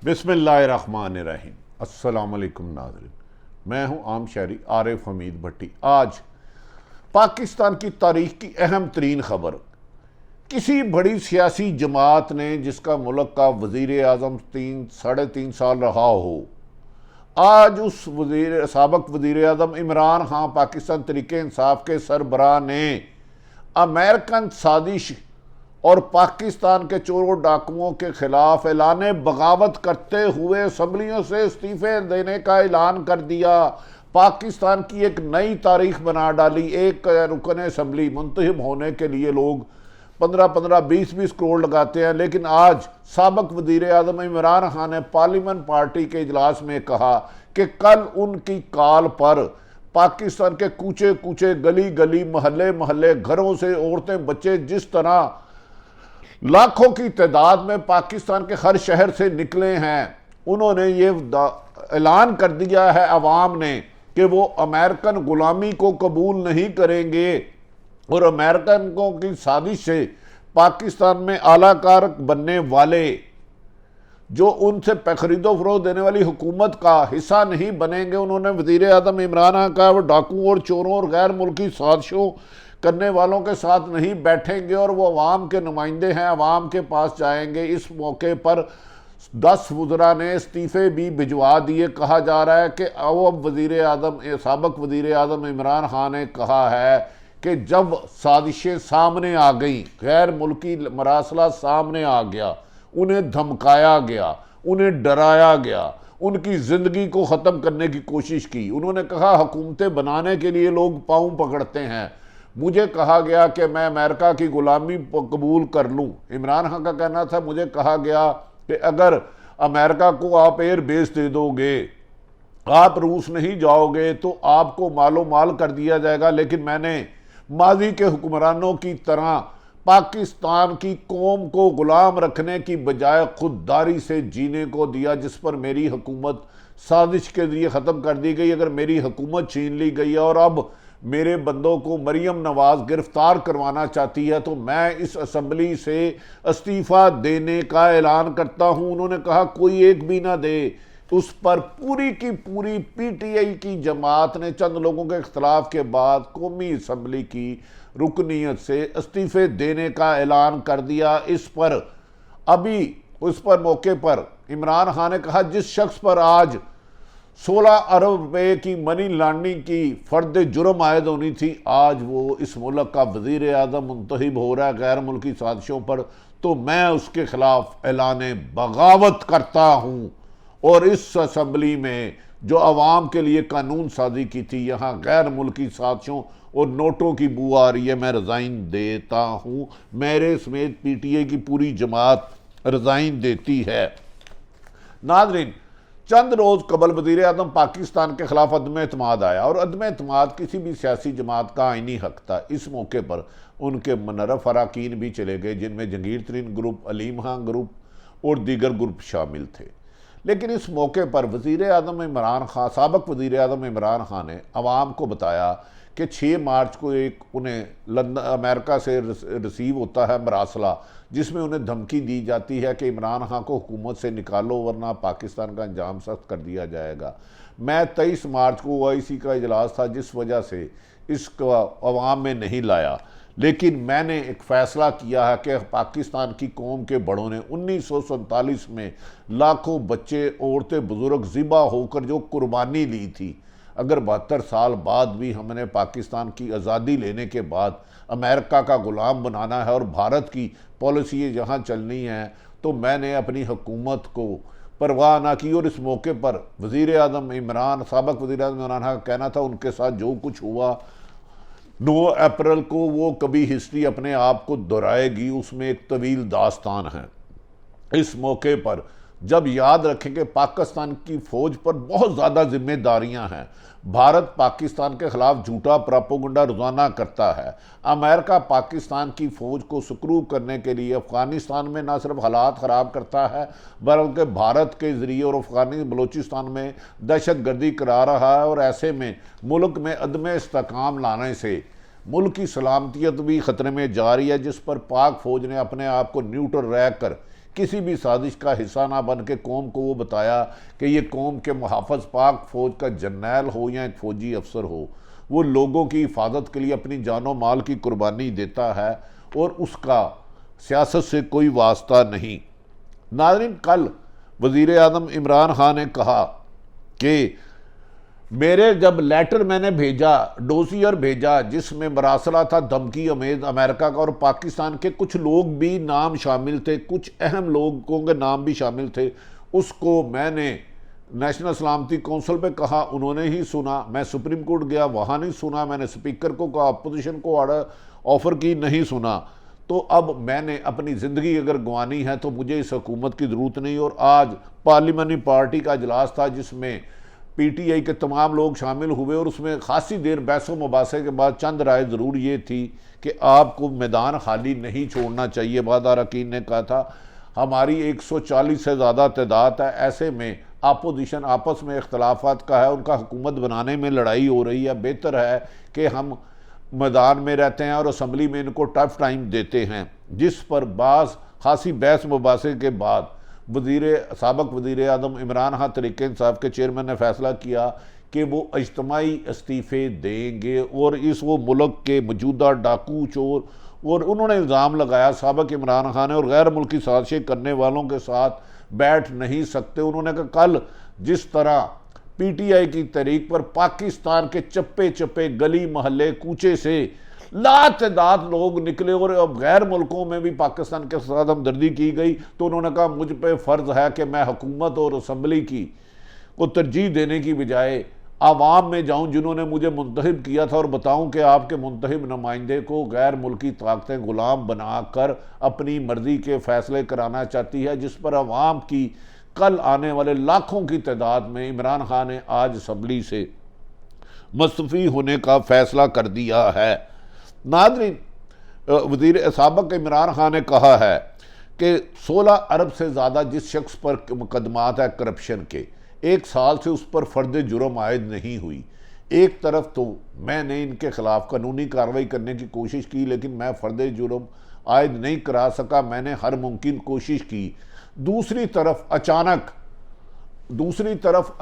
बिस्मिल्लाहिर्रहमानिर्रहीम। अस्सलाम वालेकुम नाज़रीन, मैं हूं आम शहरी आरिफ हमीद भट्टी। आज पाकिस्तान की तारीख की अहम तरीन खबर, किसी बड़ी सियासी जमात ने जिसका मुल्क का वज़ीर आज़म 3-3.5 साल रहा हो, आज उस साबिक़ वज़ीर आज़म इमरान खान पाकिस्तान तहरीक इंसाफ के सरबराह ने अमेरिकन साजिश और पाकिस्तान के चोरों डाकुओं के खिलाफ ऐलान बगावत करते हुए असम्बलियों से इस्तीफे देने का ऐलान कर दिया। पाकिस्तान की एक नई तारीख बना डाली। एक रुकन असम्बली मुंतखब होने के लिए लोग 15-15, 20-20 करोड़ लगाते हैं, लेकिन आज साबिक़ वज़ीर आज़म इमरान खान ने पार्लियामेंट पार्टी के इजलास में कहा कि कल उनकी कॉल पर पाकिस्तान के कूचे कूचे, गली गली, महल्ले महल्ले, घरों से औरतें बच्चे जिस तरह लाखों की तादाद में पाकिस्तान के हर शहर से निकले हैं, उन्होंने ये ऐलान कर दिया है अवाम ने कि वो अमेरिकन गुलामी को कबूल नहीं करेंगे और अमेरिकनों की साजिश से पाकिस्तान में आलाकार बनने वाले जो उनसे खरीदो फरोख्त देने वाली हुकूमत का हिस्सा नहीं बनेंगे। उन्होंने वज़ीर आज़म इमरान खान का वो डाकुओं और चोरों और गैर मुल्की साजिशों करने वालों के साथ नहीं बैठेंगे और वो अवाम के नुमाइंदे हैं, अवाम के पास जाएंगे। इस मौके पर 10 वज़रा ने इस्तीफ़े भी भिजवा दिए। कहा जा रहा है कि अब साबिक़ वज़ीर आज़म इमरान खान ने कहा है कि जब साजिशें सामने आ गई, गैर मुल्की मरासला सामने आ गया, उन्हें धमकाया गया, उन्हें डराया गया, उनकी ज़िंदगी को ख़त्म करने की कोशिश की। उन्होंने कहा हुकूमतें बनाने के लिए लोग पाँव पकड़ते हैं, मुझे कहा गया कि मैं अमेरिका की ग़ुलामी कबूल कर लूँ। इमरान खान का कहना था, मुझे कहा गया कि अगर अमेरिका को आप एयर बेस दे दोगे, आप रूस नहीं जाओगे तो आपको मालो माल कर दिया जाएगा। लेकिन मैंने माजी के हुक्मरानों की तरह पाकिस्तान की कौम को गुलाम रखने की बजाय खुददारी से जीने को दिया, जिस पर मेरी हुकूमत साजिश के ज़रिए ख़त्म कर दी गई। अगर मेरी हुकूमत छीन ली गई है और अब मेरे बंदों को मरियम नवाज गिरफ्तार करवाना चाहती है तो मैं इस असम्बली से इस्तीफ़ा देने का ऐलान करता हूं। उन्होंने कहा कोई एक भी ना दे। उस पर पूरी की पूरी पीटीआई की जमात ने चंद लोगों के इख्तलाफ के बाद कौमी असम्बली की रुकनीत से इस्तीफ़े देने का ऐलान कर दिया। इस पर उस पर मौके पर इमरान खान ने कहा जिस शख्स पर आज 16 अरब रुपए की मनी लॉन्ड्रिंग की फर्द जुर्म आयद होनी थी, आज वो इस मुल्क का वज़ीर आज़म मुंतखब हो रहा है गैर मुल्की साजिशों पर, तो मैं उसके खिलाफ ऐलान बगावत करता हूँ। और इस असम्बली में जो अवाम के लिए कानून साजी की थी, यहाँ गैर मुल्की साजिशों और नोटों की बू आ रही है, मैं रिज़ाइन देता हूँ। मेरे समेत पीटीआई की पूरी जमात रिज़ाइन देती है। नाज़रीन, चंद रोज़ कबल वज़ीर आज़म पाकिस्तान के खिलाफ अदम एतमाद आया और अदम एतमाद किसी भी सियासी जमात का आइनी हक था। इस मौके पर उनके मनरफ अरकान भी चले गए, जिनमें जंगीर तरीन ग्रुप, अलीम खान ग्रुप और दीगर ग्रुप शामिल थे। लेकिन इस मौके पर साबिक़ वज़ीर आज़म इमरान खान ने अवाम को बताया कि 6 मार्च को उन्हें अमेरिका से रिसीव होता है मरासला, जिसमें उन्हें धमकी दी जाती है कि इमरान खान को हुकूमत से निकालो वरना पाकिस्तान का अंजाम सख्त कर दिया जाएगा। मैं 23 मार्च को OIC का इजलास था, जिस वजह से इसको अवाम में नहीं लाया, लेकिन मैंने एक फ़ैसला किया है कि पाकिस्तान की कौम के बड़ों ने 1947 में लाखों बच्चे, औरतें, बुज़ुर्ग ज़िबा होकर जो कुर्बानी ली थी, अगर 72 साल बाद भी हमने पाकिस्तान की आज़ादी लेने के बाद अमेरिका का ग़ुलाम बनाना है और भारत की पॉलिसी यहाँ चलनी है, तो मैंने अपनी हुकूमत को परवाह ना की। और इस मौके पर साबिक़ वज़ीर आज़म इमरान खान का कहना था उनके साथ जो कुछ हुआ 9 अप्रैल को वो कभी हिस्ट्री अपने आप को दोहराएगी, उसमें एक तवील दास्तान है। इस मौके पर जब याद रखें कि पाकिस्तान की फ़ौज पर बहुत ज़्यादा जिम्मेदारियां हैं, भारत पाकिस्तान के ख़िलाफ़ झूठा प्रोपेगेंडा रोज़ाना करता है, अमेरिका पाकिस्तान की फ़ौज को सुकरूब करने के लिए अफ़गानिस्तान में न सिर्फ हालात ख़राब करता है बल्कि भारत के ज़रिए और बलूचिस्तान में दहशत गर्दी करा रहा है। और ऐसे में मुल्क में अदम इस्तेहकाम लाने से मुल्क की सलामतियत भी ख़तरे में जा रही है, जिस पर पाक फ़ौज ने अपने आप को न्यूट्रल रह कर किसी भी साजिश का हिस्सा ना बन के कौम को वो बताया कि ये कौम के मुहाफ़िज़ पाक फ़ौज का जर्नैल हो या एक फ़ौजी अफसर हो, वो लोगों की हिफाजत के लिए अपनी जानो माल की कुर्बानी देता है और उसका सियासत से कोई वास्ता नहीं। नाज़रीन, कल वज़ीर आज़म इमरान खान ने कहा कि मेरे जब लेटर मैंने भेजा, डोसियर भेजा जिसमें मरासला था धमकी अमेज अमेरिका का, और पाकिस्तान के कुछ लोग भी नाम शामिल थे, कुछ अहम लोगों के नाम भी शामिल थे, उसको मैंने नेशनल सलामती कौंसिल पे कहा, उन्होंने ही सुना। मैं सुप्रीम कोर्ट गया, वहाँ नहीं सुना। मैंने स्पीकर को कहा, अपोजिशन को ऑफ़र की, नहीं सुना। तो अब मैंने अपनी ज़िंदगी अगर गंवानी है तो मुझे इस हुकूमत की ज़रूरत नहीं। और आज पार्लियामेंट्री पार्टी का इजलास था जिसमें पीटीआई के तमाम लोग शामिल हुए और उसमें खासी देर बहसों मुबासे के बाद चंद राय ज़रूर ये थी कि आपको मैदान खाली नहीं छोड़ना चाहिए। बाद अरकान ने कहा था हमारी 140 से ज़्यादा तादाद है, ऐसे में अपोजिशन आपस में इख्तलाफात का है, उनका हुकूमत बनाने में लड़ाई हो रही है, बेहतर है कि हम मैदान में रहते हैं और असम्बली में इनको टफ टाइम देते हैं। जिस पर बाज़ खासी बहस मुबासे के बाद साबक वज़ीर आज़म इमरान खान तहरीक इंसाफ के चेयरमैन ने फैसला किया कि वो इज्तिमाई इस्तीफ़े देंगे और वो मुल्क के मौजूदा डाकू चोर, और उन्होंने इल्ज़ाम लगाया साबक इमरान खान ने, और गैर मुल्की साजिशें करने वालों के साथ बैठ नहीं सकते। उन्होंने कहा कल जिस तरह पीटीआई की तहरीक पर पाकिस्तान के चप्पे चप्पे गली मोहल्ले कूचे से लातदाद लोग निकले और अब गैर मुल्कों में भी पाकिस्तान के साथ हमदर्दी की गई, तो उन्होंने कहा मुझ पे फ़र्ज़ है कि मैं हुकूमत और असम्बली की को तरजीह देने की बजाय आवाम में जाऊं जिन्होंने मुझे मुंतखब किया था और बताऊं कि आपके मुंतखब नुमाइंदे को गैर मुल्की ताकतें गुलाम बनाकर अपनी मर्जी के फ़ैसले कराना चाहती है, जिस पर आवाम की कल आने वाले लाखों की तादाद में इमरान खान ने आज असम्बली से मुस्तफ़ी होने का फ़ैसला कर दिया है। नाज़रीन, वज़ीर साबक इमरान खान ने कहा है कि 16 अरब से ज़्यादा जिस शख्स पर मुकदमात है करप्शन के, 1 साल से उस पर फ़र्द जुर्म आयद नहीं हुई। एक तरफ तो मैंने इनके ख़िलाफ़ कानूनी कार्रवाई करने की कोशिश की, लेकिन मैं फ़र्द जुर्म आयद नहीं करा सका, मैंने हर मुमकिन कोशिश की। दूसरी तरफ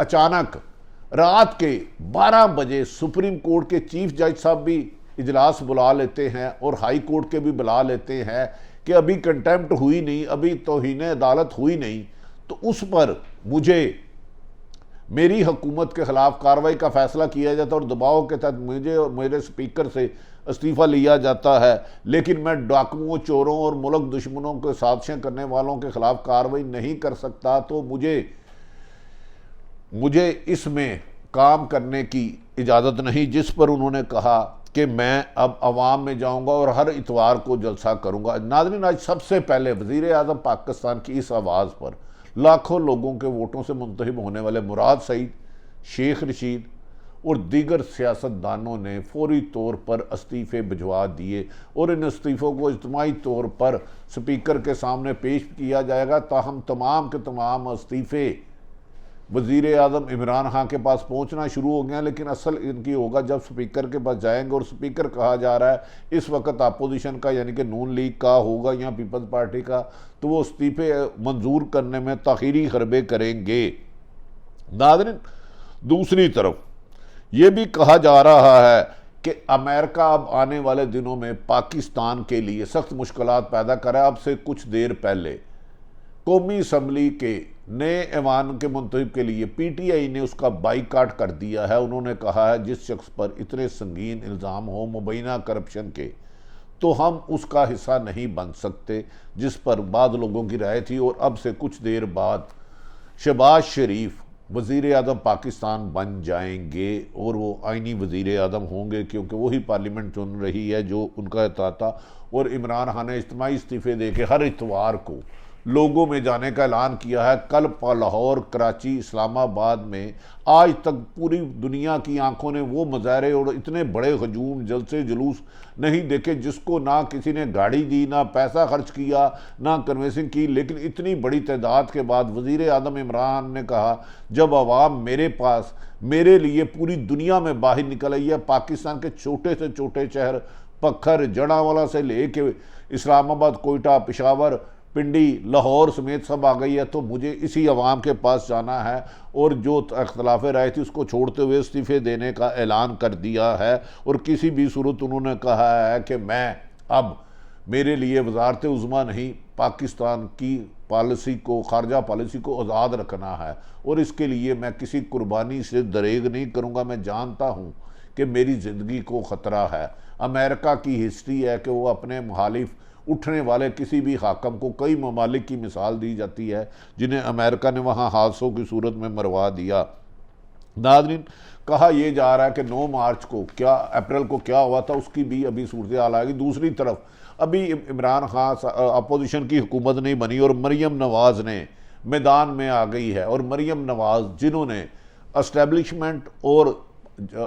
अचानक रात के 12 बजे सुप्रीम कोर्ट के चीफ जज साहब भी इजलास बुला लेते हैं और हाई कोर्ट के भी बुला लेते हैं कि अभी कंटेम्प्ट हुई नहीं, अभी तौहीन अदालत हुई नहीं, तो उस पर मुझे मेरी हुकूमत के ख़िलाफ़ कार्रवाई का फ़ैसला किया जाता और दबाव के तहत मुझे मेरे स्पीकर से इस्तीफ़ा लिया जाता है। लेकिन मैं डाकुओं, चोरों और मुल्क दुश्मनों के साजिशें करने वालों के ख़िलाफ़ कार्रवाई नहीं कर सकता, तो मुझे इसमें काम करने की इजाज़त नहीं। जिस पर उन्होंने कहा कि मैं अब अवाम में जाऊंगा और हर इतवार को जलसा करूंगा। नाज़रीन, आज सबसे पहले वज़ीर आज़म पाकिस्तान की इस आवाज़ पर लाखों लोगों के वोटों से मुंतखब होने वाले मुराद सईद, शेख रशीद और दीगर सियासतदानों ने फौरी तौर पर इस्तीफ़े भिजवा दिए और इन इस्तीफ़ों को इज्तिमाई तौर पर स्पीकर के सामने पेश किया जाएगा, ताहम तमाम के तमाम इस्तीफ़े वज़ीर आज़म इमरान खान के पास पहुंचना शुरू हो गया। लेकिन असल इनकी होगा जब स्पीकर के पास जाएंगे, और स्पीकर कहा जा रहा है इस वक्त अपोजिशन का यानी कि नून लीग का होगा या पीपल्स पार्टी का, तो वो इस्तीफ़े मंजूर करने में ताख़ीरी हरबे करेंगे। नाज़रीन, दूसरी तरफ ये भी कहा जा रहा है कि अमेरिका अब आने वाले दिनों में पाकिस्तान के लिए सख्त मुश्किलात पैदा करे। अब से कुछ देर पहले कौमी असम्बली के नए ऐवान के मुंतखब के लिए पीटीआई ने उसका बाइकाट कर दिया है। उन्होंने कहा है जिस शख्स पर इतने संगीन इल्ज़ाम हो मुबैना करप्शन के, तो हम उसका हिस्सा नहीं बन सकते, जिस पर बाद लोगों की राय थी। और अब से कुछ देर बाद शहबाज शरीफ वज़ीर आज़म पाकिस्तान बन जाएंगे और वो आइनी वज़ीर आज़म होंगे, क्योंकि वही पार्लियामेंट चुन रही है जो उनका था। और इमरान खान ने इज्तिमाई इस्तीफ़े दे के हर इतवार को लोगों में जाने का ऐलान किया है। कल लाहौर, कराची, इस्लामाबाद में आज तक पूरी दुनिया की आंखों ने वो मुजाहरे और इतने बड़े हजूम, जलसे, जुलूस नहीं देखे जिसको ना किसी ने गाड़ी दी, ना पैसा खर्च किया, ना कन्वेंसिंग की। लेकिन इतनी बड़ी तादाद के बाद वज़ीर आज़म इमरान ने कहा जब आवाम मेरे पास मेरे लिए पूरी दुनिया में बाहर निकल आई है, पाकिस्तान के छोटे से छोटे शहर पखर, जड़ावाला से लेके इस्लामाबाद, कोयटा, पेशावर, पिंडी लाहौर समेत सब आ गई है, तो मुझे इसी अवाम के पास जाना है और जो अख्तलाफ राय थी उसको छोड़ते हुए इस्तीफ़े देने का ऐलान कर दिया है। और किसी भी सूरत उन्होंने कहा है कि मैं अब, मेरे लिए वजारत उज़्मा नहीं, पाकिस्तान की पॉलिसी को, खारजा पॉलिसी को आज़ाद रखना है और इसके लिए मैं किसी कुर्बानी से दरेग नहीं करूँगा। मैं जानता हूँ कि मेरी ज़िंदगी को ख़तरा है। अमेरिका की हिस्ट्री है कि वो अपने मुखालिफ उठने वाले किसी भी हाकम को, कई ममालिक की मिसाल दी जाती है जिन्हें अमेरिका ने वहाँ हादसों की सूरत में मरवा दिया। नाज़रीन, कहा यह जा रहा है कि 9 मार्च को अप्रैल को क्या हुआ था उसकी भी अभी सूरत हाल आएगी। दूसरी तरफ अभी इमरान खान अपोजिशन की हुकूमत नहीं बनी और मरीम नवाज़ ने मैदान में आ गई है। और मरीम नवाज़ जिन्होंने एस्टेब्लिशमेंट और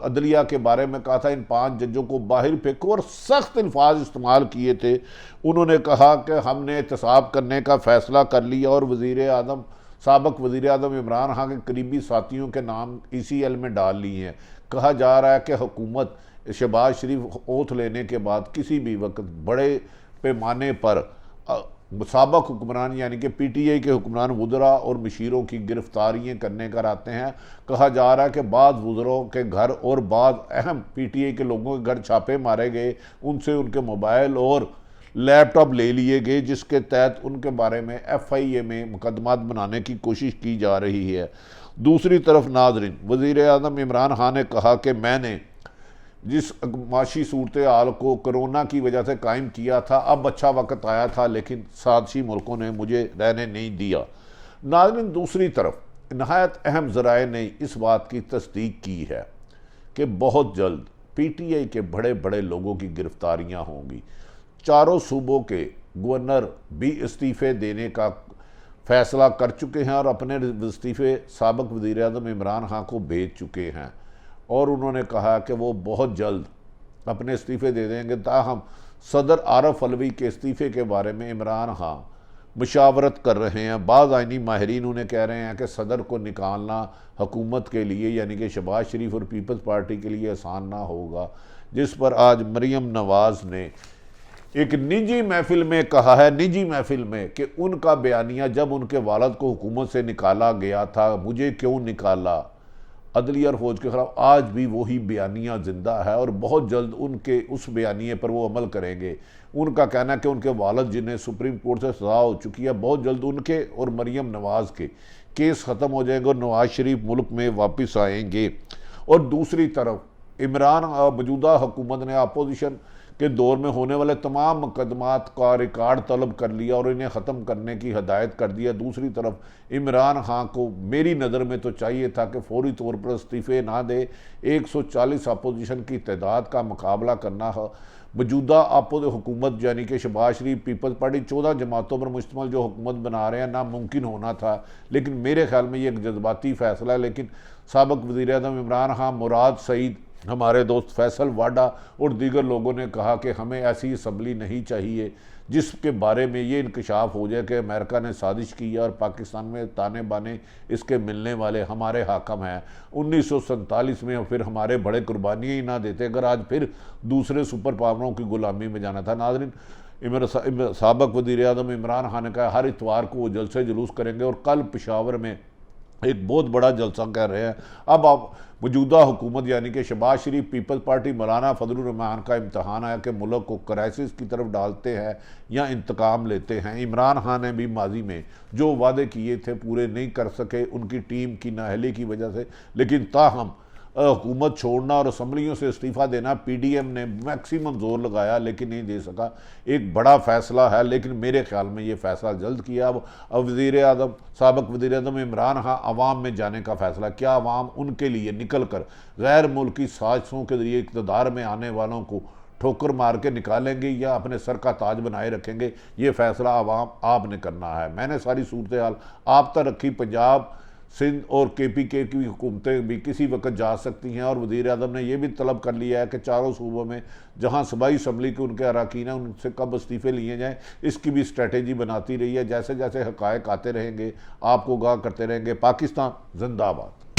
अदलिया के बारे में कहा था इन 5 जजों को बाहर फेंको और सख्त अल्फाज इस्तेमाल किए थे, उन्होंने कहा कि हमने एहतसाब करने का फ़ैसला कर लिया और साबक वज़ीर आज़म इमरान खान के करीबी साथियों के नाम ECL में डाल लिए हैं। कहा जा रहा है कि हुकूमत शहबाज शरीफ ओथ लेने के बाद किसी भी वक्त बड़े पैमाने पर साबक हुक्मरान यानी कि PTI के हुक्मरान वुज़रा और मशीरों की गिरफ्तारियाँ करने कर आते हैं। कहा जा रहा है कि बाद वुज़रों के घर और बाद अहम PTI के लोगों के घर छापे मारे गए, उनसे उनके मोबाइल और लैपटॉप ले लिए गए, जिसके तहत उनके बारे में FIA में मुकदमात बनाने की कोशिश की जा रही है। दूसरी तरफ नाज़रीन, वज़ीर आज़म इमरान खान ने कहा कि मैंने जिस माशी सूरत हाल को कोरोना की वजह से कायम किया था, अब अच्छा वक्त आया था, लेकिन साजिशी मुल्कों ने मुझे रहने नहीं दिया। नाज़रीन, दूसरी तरफ नहायत अहम ज़राए ने इस बात की तस्दीक की है कि बहुत जल्द PTI के बड़े बड़े लोगों की गिरफ्तारियां होंगी। चारों सूबों के गवर्नर भी इस्तीफ़े देने का फ़ैसला कर चुके हैं और अपने इस्तीफ़े साबक वज़ीर आज़म इमरान खान को भेज चुके हैं और उन्होंने कहा कि वो बहुत जल्द अपने इस्तीफ़े दे देंगे। ताहम सदर आरफ अलवी के इस्तीफ़े के बारे में इमरान खान मुशावरत कर रहे हैं। बाज़ आइनी माहिरीन उन्हें कह रहे हैं कि सदर को निकालना हुकूमत के लिए यानी कि शहबाज शरीफ और पीपल्स पार्टी के लिए आसान ना होगा, जिस पर आज मरीम नवाज़ ने एक निजी महफिल में कहा है, निजी महफिल में, कि उनका बयानिया जब उनके वालिद को हुकूमत से निकाला गया था, मुझे क्यों निकाला, अदलिया और फौज के खिलाफ, आज भी वही बयानिया ज़िंदा है और बहुत जल्द उनके उस बयानिए पर वो अमल करेंगे। उनका कहना है कि उनके वालिद जिन्हें सुप्रीम कोर्ट से सज़ा हो चुकी है, बहुत जल्द उनके और मरीम नवाज़ के केस ख़त्म हो जाएंगे और नवाज शरीफ मुल्क में वापस आएंगे। और दूसरी तरफ इमरान मौजूदा हुकूमत ने अपोजिशन के दौर में होने वाले तमाम मुकदमात का रिकॉर्ड तलब कर लिया और इन्हें ख़त्म करने की हदायत कर दिया। दूसरी तरफ इमरान खान को मेरी नज़र में तो चाहिए था कि फौरी तौर पर इस्तीफ़े ना दे। 140 अपोजिशन की तादाद का मुकाबला करना मौजूदा हुकूमत यानी कि शहबाज शरीफ पीपल्स पार्टी 14 जमातों पर मुश्तमिल जो हुकूमत बना रहे हैं नामुमकिन होना था। लेकिन मेरे ख्याल में ये एक जज्बाती फ़ैसला है। लेकिन साबिक़ वज़ीर आज़म इमरान खान, मुराद सईद, हमारे दोस्त फैसल वाडा और दीगर लोगों ने कहा कि हमें ऐसी असम्बली नहीं चाहिए जिसके बारे में ये इंकशाफ हो जाए कि अमेरिका ने साजिश की है और पाकिस्तान में ताने बाने इसके मिलने वाले हमारे हाकम हैं। 1947 में फिर हमारे बड़े कुर्बानियाँ ही ना देते अगर आज फिर दूसरे सुपर पावरों की गुलामी में जाना था। नाज़रीन, साबिक़ वज़ीर आज़म इमरान खान ने कहा हर इतवार को वो जलसे जुलूस करेंगे और कल पेशावर में एक बहुत बड़ा जलसा कर रहे हैं। अब आप मौजूदा हुकूमत यानी कि शहबाज शरीफ पीपल्स पार्टी मौलाना फजलुर रहमान का इम्तहान है कि मुल्क को क्राइसिस की तरफ डालते हैं या इंतकाम लेते हैं। इमरान खान ने भी माजी में जो वादे किए थे पूरे नहीं कर सके उनकी टीम की नाअहली की वजह से। लेकिन ताहम हुकूमत छोड़ना और असम्बलियों से इस्तीफ़ा देना PDM ने मैक्सिमम जोर लगाया लेकिन नहीं दे सका। एक बड़ा फ़ैसला है लेकिन मेरे ख्याल में ये फ़ैसला जल्द किया। अब वज़ीर आज़म साबिक़ वज़ीर आज़म इमरान खान अवाम में जाने का फ़ैसला, क्या अवाम उनके लिए निकल कर गैर मुल्की साजिशों के ज़रिए इक़्तिदार में आने वालों को ठोकर मार के निकालेंगे या अपने सर का ताज बनाए रखेंगे, ये फ़ैसला अवाम आपने करना है। मैंने सारी सूरत हाल आप तक रखी। पंजाब, सिंध और KPK की हुकूमतें भी किसी वक्त जा सकती हैं और वज़ीर आज़म ने यह भी तलब कर लिया है कि चारों सूबों में जहां सूबाई असम्बली के उनके अरकान हैं उनसे कब इस्तीफ़े लिए जाएँ, इसकी भी स्ट्रेटेजी बनाती रही है। जैसे जैसे हक़ाइक़ आते रहेंगे आपको आगाह करते रहेंगे। पाकिस्तान जिंदाबाद।